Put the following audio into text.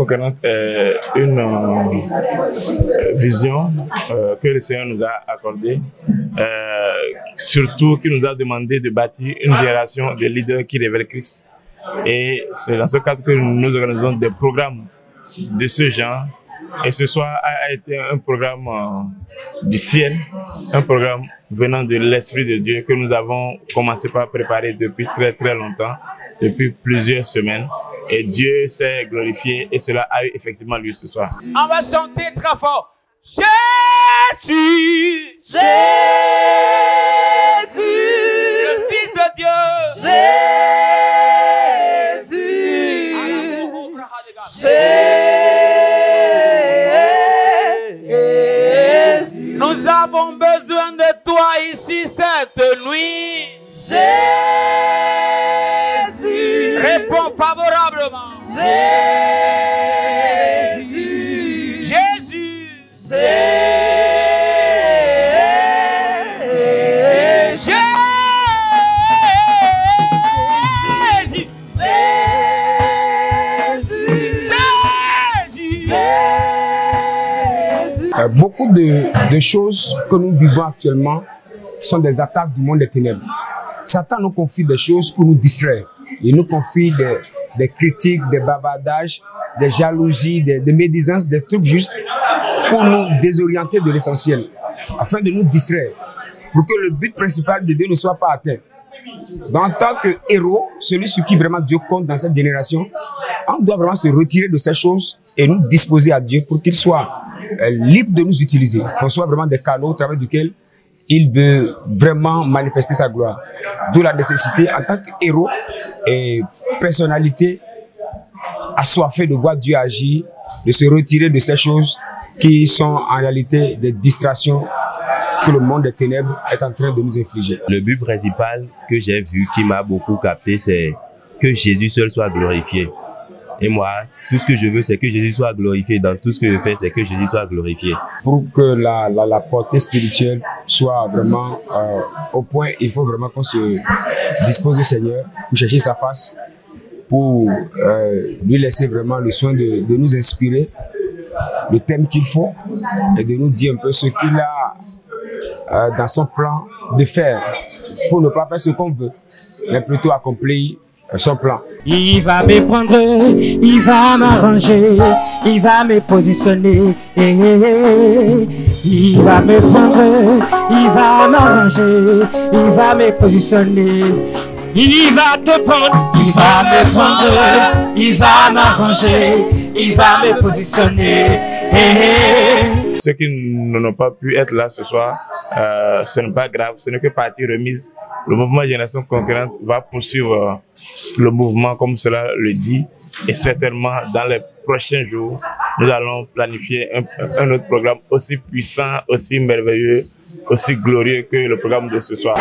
conquérante est une vision que le Seigneur nous a accordée, surtout qui nous a demandé de bâtir une génération de leaders qui révèlent Christ. Et c'est dans ce cadre que nous organisons des programmes de ce genre. Et ce soir a été un programme du ciel, un programme venant de l'Esprit de Dieu que nous avons commencé par préparer depuis très longtemps, depuis plusieurs semaines. Et Dieu s'est glorifié et cela a eu effectivement lieu ce soir. On va chanter très fort. Jésus, Jésus, le Fils de Dieu. Jésus, nous avons besoin de toi ici cette nuit. Jésus, réponds favorablement. Jésus, Jésus, Beaucoup de choses que nous vivons actuellement sont des attaques du monde des ténèbres. Satan nous confie des choses pour nous distraire. Il nous confie des critiques, des bavardages, des jalousies, des médisances, des trucs justes pour nous désorienter de l'essentiel, afin de nous distraire, pour que le but principal de Dieu ne soit pas atteint. Donc, en tant que héros, celui sur qui vraiment Dieu compte dans cette génération, on doit vraiment se retirer de ces choses et nous disposer à Dieu pour qu'il soit libre de nous utiliser, qu'on soit vraiment des canaux au travers duquel il veut vraiment manifester sa gloire. D'où la nécessité, en tant que héros et personnalité assoiffée de voir Dieu agir, de se retirer de ces choses qui sont en réalité des distractions que le monde des ténèbres est en train de nous infliger. Le but principal que j'ai vu, qui m'a beaucoup capté, c'est que Jésus seul soit glorifié. Et moi, tout ce que je veux, c'est que Jésus soit glorifié. Dans tout ce que je fais, c'est que Jésus soit glorifié. Pour que la portée spirituelle soit vraiment au point, il faut vraiment qu'on se dispose au Seigneur pour chercher sa face, pour lui laisser vraiment le soin de nous inspirer, le thème qu'il faut, et de nous dire un peu ce qu'il a dans son plan de faire, pour ne pas faire ce qu'on veut, mais plutôt accomplir son plan. Il va me prendre, il va m'arranger, il va me positionner. Il va me prendre, il va m'arranger, il va me positionner. Il va te prendre, il va me prendre, il va m'arranger, il va me positionner. Ceux qui n'ont pas pu être là ce soir, ce n'est pas grave, ce n'est que partie remise. Le mouvement Génération Conquérante va poursuivre le mouvement comme cela le dit. Et certainement, dans les prochains jours, nous allons planifier un autre programme aussi puissant, aussi merveilleux, aussi glorieux que le programme de ce soir.